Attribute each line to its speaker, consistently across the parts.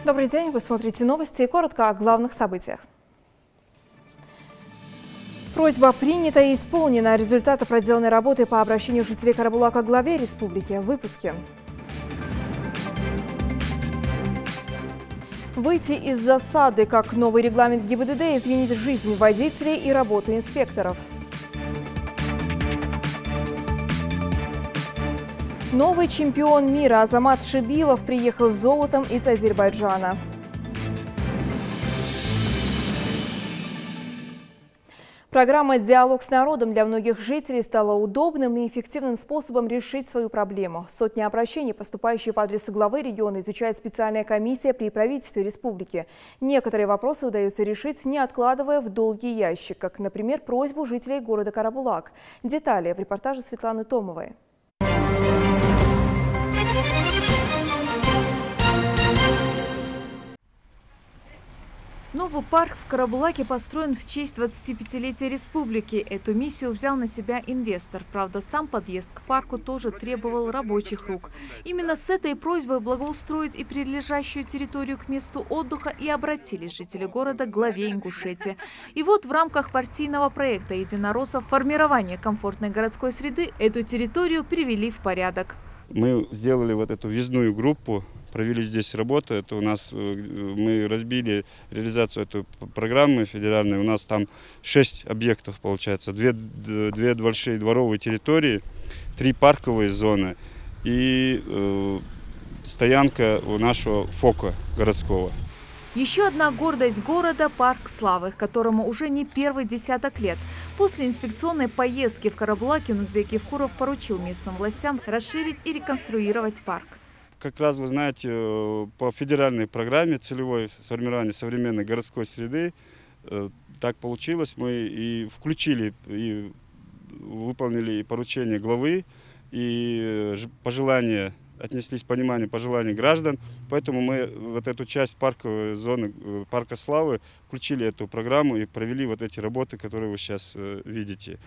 Speaker 1: Добрый день, вы смотрите новости и коротко о главных событиях. Просьба принята и исполнена. Результаты проделанной работы по обращению жителей Карабулака к главе республики. В выпуске. Выйти из засады, как новый регламент ГИБДД изменит жизнь водителей и работу инспекторов. Новый чемпион мира Азамат Шибилов приехал с золотом из Азербайджана. Программа «Диалог с народом» для многих жителей стала удобным и эффективным способом решить свою проблему. Сотни обращений, поступающие в адрес главы региона, изучает специальная комиссия при правительстве республики. Некоторые вопросы удается решить, не откладывая в долгий ящик, как, например, просьбу жителей города Карабулак. Детали в репортаже Светланы Томовой.
Speaker 2: Новый парк в Карабулаке построен в честь 25-летия республики. Эту миссию взял на себя инвестор. Правда, сам подъезд к парку тоже требовал рабочих рук. Именно с этой просьбой благоустроить и прилежащую территорию к месту отдыха и обратились жители города к главе Ингушетии. И вот в рамках партийного проекта единороссов «Формирование комфортной городской среды» эту территорию привели в порядок.
Speaker 3: Мы сделали вот эту въездную группу. Провели здесь работу. Это у нас мы разбили реализацию этой программы федеральной. У нас там 6 объектов получается. Две большие дворовые территории, 3 парковые зоны и стоянка у нашего ФОКа городского.
Speaker 2: Еще одна гордость города – парк славы, которому уже не первый десяток лет. После инспекционной поездки в Карабулаке Нузбек Евкуров поручил местным властям расширить и реконструировать парк.
Speaker 3: Как раз, вы знаете, по федеральной программе целевой формирования современной городской среды, так получилось, мы и включили, и выполнили и поручения главы, и пожелания, отнеслись к пониманию пожеланий граждан. Поэтому мы вот эту часть парковой зоны, парка славы, включили эту программу и провели вот эти работы, которые вы сейчас видите.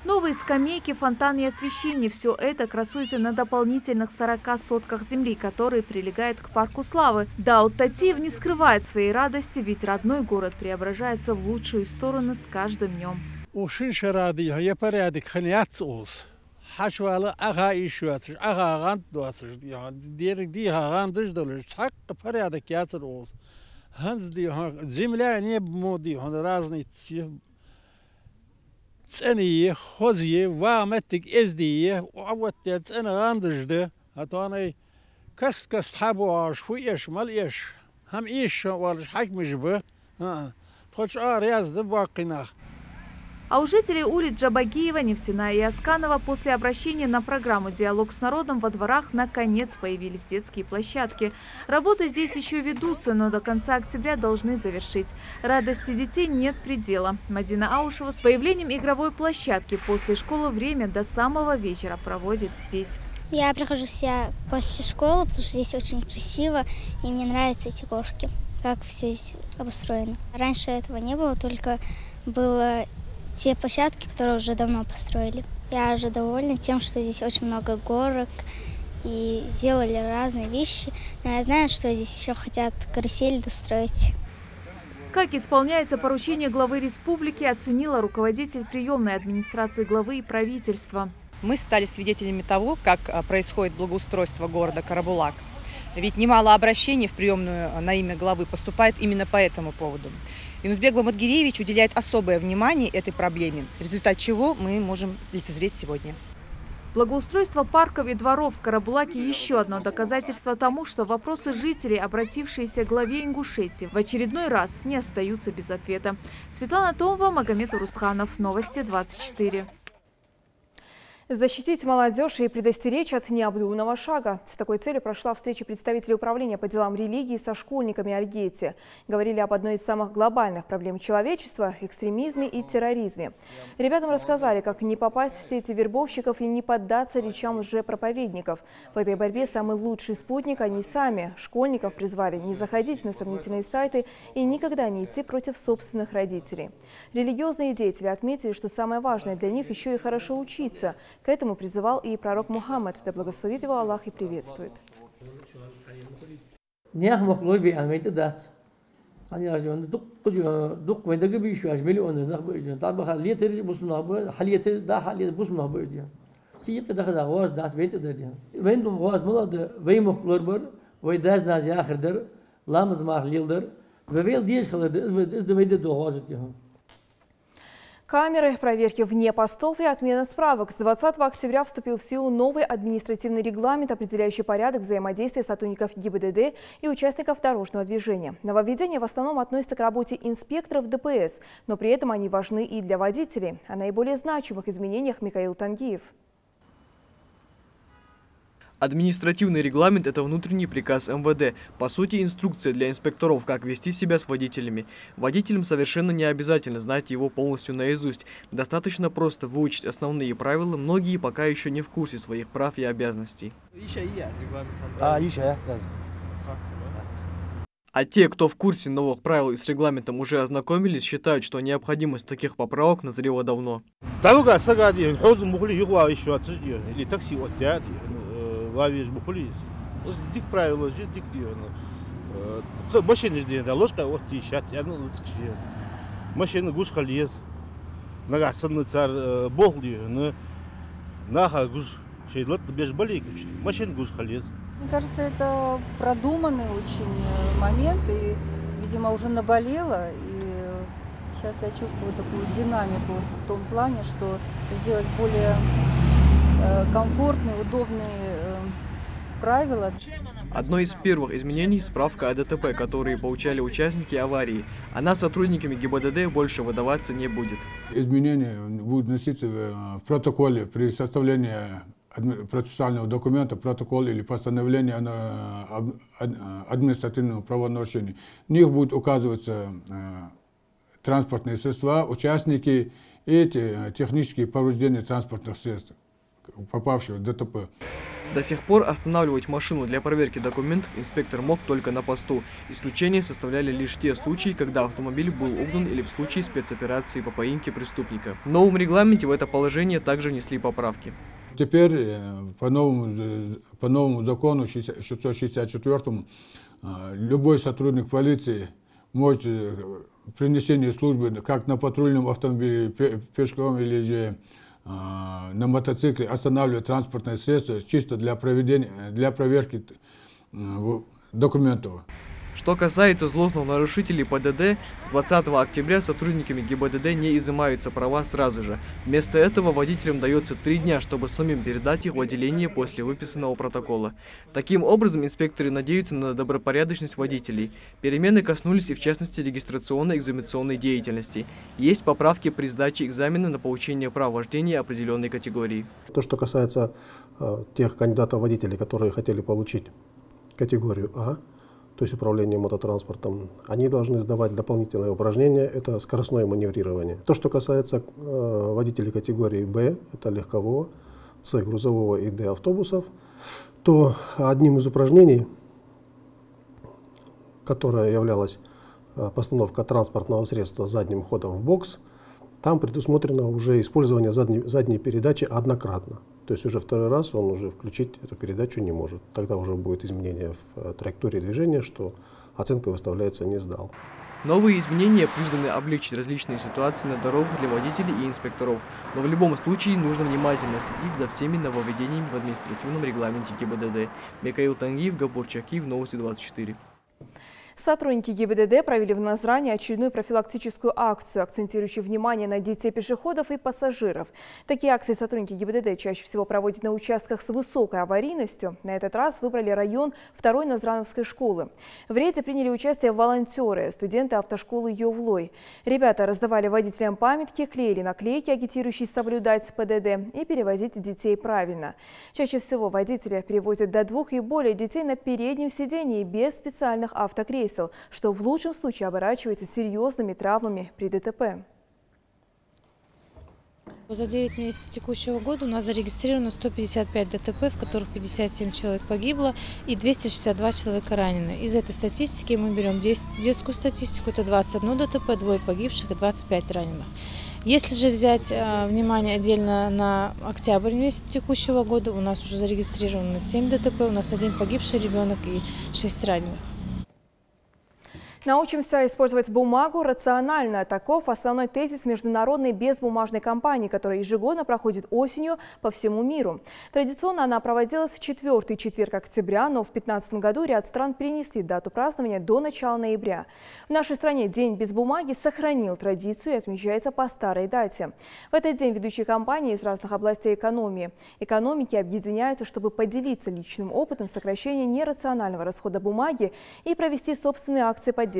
Speaker 2: Новые скамейки, фонтан и освещение – все это красуется на дополнительных 40 сотках земли, которые прилегают к парку славы. Даут Татиев не скрывает своей радости, ведь родной город преображается в лучшую сторону с каждым днем.
Speaker 4: Цене хозье, ваметик эздие, а вот я цене гандежде, а то они каст хабуаш, хуеш, малеш, хам ища, валш хакмишбе, тхоч ряз да бакинах.
Speaker 2: А у жителей улиц Джабагиева, Нефтяная и Асканова после обращения на программу «Диалог с народом» во дворах наконец появились детские площадки. Работы здесь еще ведутся, но до конца октября должны завершить. Радости детей нет предела. Мадина Аушева с появлением игровой площадки после школы время до самого вечера проводит здесь.
Speaker 5: Я прихожу вся после школы, потому что здесь очень красиво, и мне нравятся эти горки, как все здесь обустроено. Раньше этого не было, только было те площадки, которые уже давно построили. Я уже довольна тем, что здесь очень много горок и сделали разные вещи. Но я знаю, что здесь еще хотят карусель достроить.
Speaker 2: Как исполняется поручение главы республики, оценила руководитель приемной администрации главы и правительства.
Speaker 6: Мы стали свидетелями того, как происходит благоустройство города Карабулак. Ведь немало обращений в приемную на имя главы поступает именно по этому поводу. И Нузбек Бамадгиреевич уделяет особое внимание этой проблеме, результат чего мы можем лицезреть сегодня.
Speaker 2: Благоустройство парков и дворов в Карабулаке – еще одно доказательство тому, что вопросы жителей, обратившиеся к главе Ингушетии, в очередной раз не остаются без ответа. Светлана Томова, Магомед Урусханов. Новости 24.
Speaker 1: Защитить молодежь и предостеречь от необдуманного шага. С такой целью прошла встреча представителей управления по делам религии со школьниками Альгети. Говорили об одной из самых глобальных проблем человечества – экстремизме и терроризме. Ребятам рассказали, как не попасть в сети вербовщиков и не поддаться речам лжепроповедников. В этой борьбе самый лучший спутник – они сами. Школьников призвали не заходить на сомнительные сайты и никогда не идти против собственных родителей. Религиозные деятели отметили, что самое важное для них еще и хорошо учиться. К этому призывал и пророк Мухаммад, да благословит его Аллах и приветствует.
Speaker 7: Нях махлой би амейт дат. Они ажман дук вендага би шу ажмели он нах бежден. Таба халиетер бусна ба халиетер да халиет бусна бежден. Тиек да хада واس داس بيت ددين. وين واس مولد وين مخلور بر وين داس ناز آخر در لامز مار ليلدر وويل ديش خلد إز دويد دو واس تيهم.
Speaker 1: Камеры, проверки вне постов и отмена справок. С 20 октября вступил в силу новый административный регламент, определяющий порядок взаимодействия сотрудников ГИБДД и участников дорожного движения. Нововведения в основном относятся к работе инспекторов ДПС, но при этом они важны и для водителей. О наиболее значимых изменениях Микаил Тангиев.
Speaker 8: Административный регламент – это внутренний приказ МВД. По сути, инструкция для инспекторов, как вести себя с водителями. Водителям совершенно не обязательно знать его полностью наизусть. Достаточно просто выучить основные правила, многие пока еще не в курсе своих прав и обязанностей. А те, кто в курсе новых правил и с регламентом уже ознакомились, считают, что необходимость таких поправок назрела давно.
Speaker 9: Вавиш бухулис, дик правила же дик диона. Машины ждет, да ложка вот тищат, я ну лучше. Машины гуш халиез, нагасанный царь бог диона, наха гуш шейдлот без болейки. Машины гуш халиез.
Speaker 10: Мне кажется, это продуманный очень момент, и, видимо, уже наболело, и сейчас я чувствую такую динамику в том плане, что сделать более комфортные, удобные правила.
Speaker 8: Одно из первых изменений – справка о ДТП, которые получали участники аварии. Она сотрудниками ГИБДД больше выдаваться не будет.
Speaker 11: Изменения будут вноситься в протоколе при составлении процессуального документа, протокол или постановление административного правонарушения. В них будут указываться транспортные средства, участники и технические повреждения транспортных средств, попавшего в ДТП.
Speaker 8: До сих пор останавливать машину для проверки документов инспектор мог только на посту. Исключение составляли лишь те случаи, когда автомобиль был угнан или в случае спецоперации по поимке преступника. В новом регламенте в это положение также внесли поправки.
Speaker 11: Теперь по новому закону 664 любой сотрудник полиции может при несении службы как на патрульном автомобиле, пешком или же на мотоцикле останавливать транспортное средство чисто для проверки документов.
Speaker 8: Что касается злостных нарушителей ПДД, с 20 октября сотрудниками ГИБДД не изымаются права сразу же. Вместо этого водителям дается 3 дня, чтобы самим передать их в отделение после выписанного протокола. Таким образом, инспекторы надеются на добропорядочность водителей. Перемены коснулись и в частности регистрационно-экзаменационной деятельности. Есть поправки при сдаче экзамена на получение прав вождения определенной категории.
Speaker 12: То, что касается тех кандидатов-водителей, которые хотели получить категорию А, то есть управление мототранспортом, они должны сдавать дополнительное упражнение, это скоростное маневрирование. То, что касается водителей категории Б, это легкового, С грузового и Д автобусов, то одним из упражнений, которое являлось постановка транспортного средства с задним ходом в бокс, там предусмотрено уже использование задней передачи однократно. То есть уже второй раз он уже включить эту передачу не может. Тогда уже будет изменение в траектории движения, что оценка выставляется «не сдал».
Speaker 8: Новые изменения призваны облегчить различные ситуации на дорогах для водителей и инспекторов. Но в любом случае нужно внимательно следить за всеми нововведениями в административном регламенте ГИБДД. Микаил Тангиев, Габор Чакиев, Новости 24.
Speaker 1: Сотрудники ГИБДД провели в Назране очередную профилактическую акцию, акцентирующую внимание на детей пешеходов и пассажиров. Такие акции сотрудники ГИБДД чаще всего проводят на участках с высокой аварийностью. На этот раз выбрали район 2-й Назрановской школы. В рейде приняли участие волонтеры, студенты автошколы Йовлой. Ребята раздавали водителям памятки, клеили наклейки, агитирующие соблюдать ПДД и перевозить детей правильно. Чаще всего водители перевозят до 2 и более детей на переднем сидении без специальных автокресел, что в лучшем случае оборачивается серьезными травмами при ДТП.
Speaker 13: За 9 месяцев текущего года у нас зарегистрировано 155 ДТП, в которых 57 человек погибло и 262 человека ранены. Из этой статистики мы берем детскую статистику, это 21 ДТП, 2 погибших и 25 раненых. Если же взять внимание отдельно на октябрь месяц текущего года, у нас уже зарегистрировано 7 ДТП, у нас 1 погибший ребенок и 6 раненых.
Speaker 1: Научимся использовать бумагу рационально. Таков основной тезис международной безбумажной кампании, которая ежегодно проходит осенью по всему миру. Традиционно она проводилась в 4-й четверг октября, но в 2015 году ряд стран перенесли дату празднования до начала ноября. В нашей стране День без бумаги сохранил традицию и отмечается по старой дате. В этот день ведущие компании из разных областей экономики объединяются, чтобы поделиться личным опытом сокращения нерационального расхода бумаги и провести собственные акции поддержки.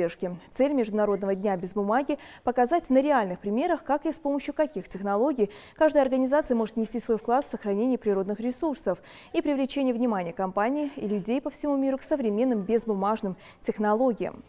Speaker 1: Цель Международного дня без бумаги – показать на реальных примерах, как и с помощью каких технологий каждая организация может внести свой вклад в сохранение природных ресурсов и привлечение внимания компаний и людей по всему миру к современным безбумажным технологиям.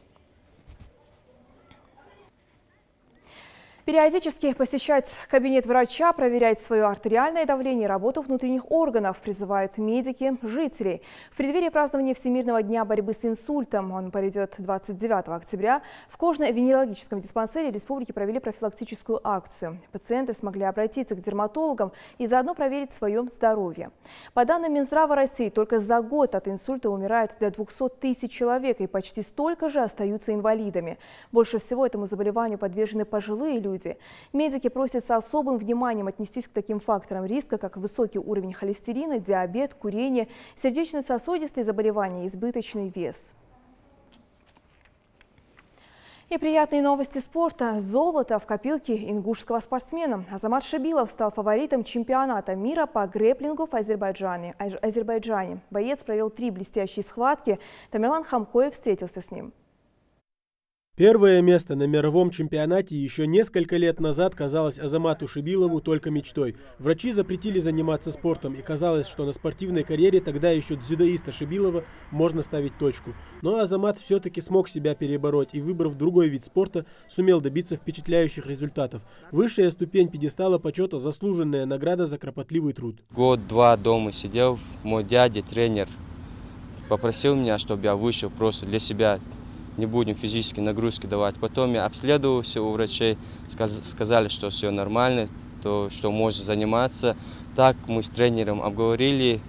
Speaker 1: Периодически посещать кабинет врача, проверять свое артериальное давление и работу внутренних органов призывают медики, жителей. В преддверии празднования Всемирного дня борьбы с инсультом, он пройдет 29 октября, в кожно-венерологическом диспансере республики провели профилактическую акцию. Пациенты смогли обратиться к дерматологам и заодно проверить свое здоровье. По данным Минздрава России, только за год от инсульта умирает до 200 тысяч человек и почти столько же остаются инвалидами. Больше всего этому заболеванию подвержены пожилые люди. Медики просят с особым вниманием отнестись к таким факторам риска, как высокий уровень холестерина, диабет, курение, сердечно-сосудистые заболевания и избыточный вес. И приятные новости спорта. Золото в копилке ингушского спортсмена. Азамат Шибилов стал фаворитом чемпионата мира по грэпплингу в Азербайджане. Боец провел 3 блестящие схватки. Тамерлан Хамхоев встретился с ним.
Speaker 14: Первое место на мировом чемпионате еще несколько лет назад казалось Азамату Шибилову только мечтой. Врачи запретили заниматься спортом, и казалось, что на спортивной карьере тогда еще дзюдоиста Шибилова можно ставить точку. Но Азамат все-таки смог себя перебороть и, выбрав другой вид спорта, сумел добиться впечатляющих результатов. Высшая ступень пьедестала почета – заслуженная награда за кропотливый труд.
Speaker 15: Год-два дома сидел, мой дядя, тренер, попросил меня, чтобы я вышел просто для себя. Не будем физические нагрузки давать. Потом я обследовался у врачей, сказали, что все нормально, то, что можно заниматься. Так мы с тренером обговорили,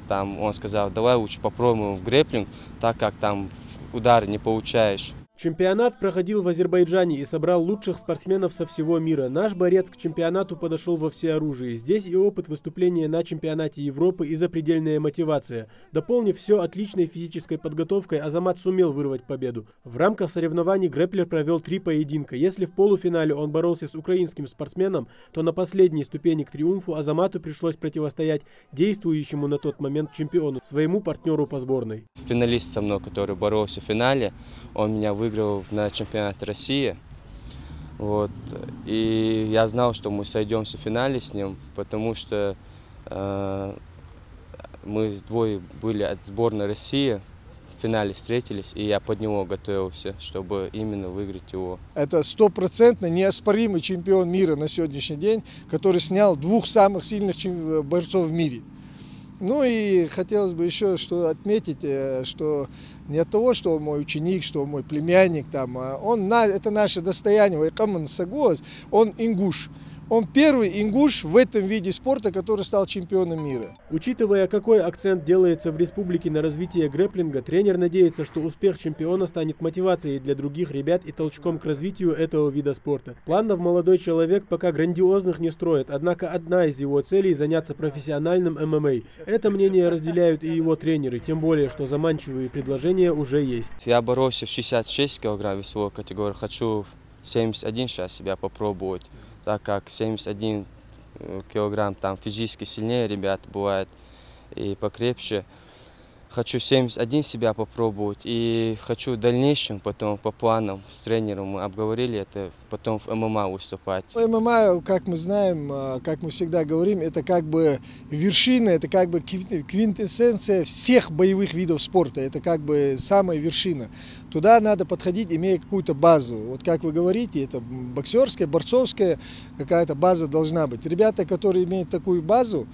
Speaker 15: там он сказал, давай лучше попробуем в грэпплинг, так как там удары не получаешь.
Speaker 14: Чемпионат проходил в Азербайджане и собрал лучших спортсменов со всего мира. Наш борец к чемпионату подошел во всеоружии. Здесь и опыт выступления на чемпионате Европы, и запредельная мотивация. Дополнив все отличной физической подготовкой, Азамат сумел вырвать победу. В рамках соревнований грэпплер провел 3 поединка. Если в полуфинале он боролся с украинским спортсменом, то на последней ступени к триумфу Азамату пришлось противостоять действующему на тот момент чемпиону, своему партнеру по сборной.
Speaker 15: Финалист со мной, который боролся в финале, он меня выиграл на чемпионате России. Вот. И я знал, что мы сойдемся в финале с ним, потому что мы двое были от сборной России, в финале встретились, и я под него готовился, чтобы именно выиграть его.
Speaker 16: Это 100% неоспоримый чемпион мира на сегодняшний день, который снял 2 самых сильных борцов в мире. Ну и хотелось бы еще что отметить, что не от того, что он мой ученик, что он мой племянник, там, это наше достояние, он ингуш. Он первый ингуш в этом виде спорта, который стал чемпионом мира.
Speaker 14: Учитывая, какой акцент делается в республике на развитие грэпплинга, тренер надеется, что успех чемпиона станет мотивацией для других ребят и толчком к развитию этого вида спорта. Планов молодой человек пока грандиозных не строит, однако одна из его целей – заняться профессиональным ММА. Это мнение разделяют и его тренеры, тем более, что заманчивые предложения уже есть.
Speaker 15: Я боролся в 66 килограмм весовой категории, хочу 71 сейчас себя попробовать. Так как 71 килограмм там физически сильнее ребят бывает и покрепче. Хочу 71 себя попробовать и хочу в дальнейшем потом по планам с тренером мы обговорили это, потом в ММА выступать.
Speaker 16: ММА, как мы знаем, как мы всегда говорим, это как бы вершина, это как бы квинтэссенция всех боевых видов спорта, это как бы самая вершина. Туда надо подходить, имея какую-то базу. Вот как вы говорите, это боксерская, борцовская какая-то база должна быть. Ребята, которые имеют такую базу,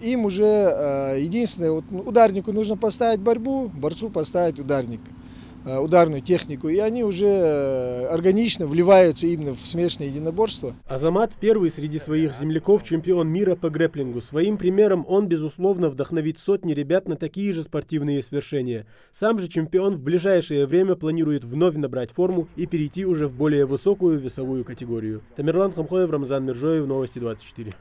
Speaker 16: им уже единственное, вот ударнику нужно поставить борьбу, борцу поставить ударник. ударную технику, и они уже органично вливаются именно в смешанное единоборство.
Speaker 14: Азамат первый среди своих земляков чемпион мира по грэпплингу. Своим примером он, безусловно, вдохновит сотни ребят на такие же спортивные свершения. Сам же чемпион в ближайшее время планирует вновь набрать форму и перейти уже в более высокую весовую категорию. Тамерлан Хамхоев, Рамзан Миржоев, Новости 24.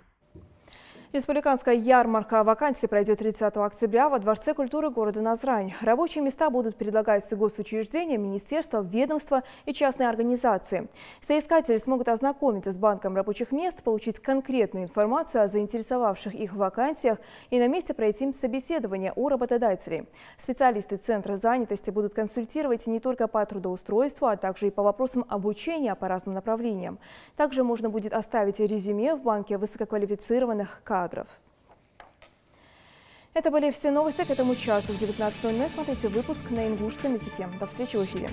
Speaker 1: Республиканская ярмарка вакансий пройдет 30 октября во Дворце культуры города Назрань. Рабочие места будут предлагаться госучреждения, министерства, ведомства и частные организации. Соискатели смогут ознакомиться с банком рабочих мест, получить конкретную информацию о заинтересовавших их вакансиях и на месте пройти собеседование у работодателей. Специалисты Центра занятости будут консультировать не только по трудоустройству, а также и по вопросам обучения по разным направлениям. Также можно будет оставить резюме в банке высококвалифицированных кадров. Это были все новости к этому часу. В 19:00 смотрите выпуск на ингушском языке. До встречи в эфире.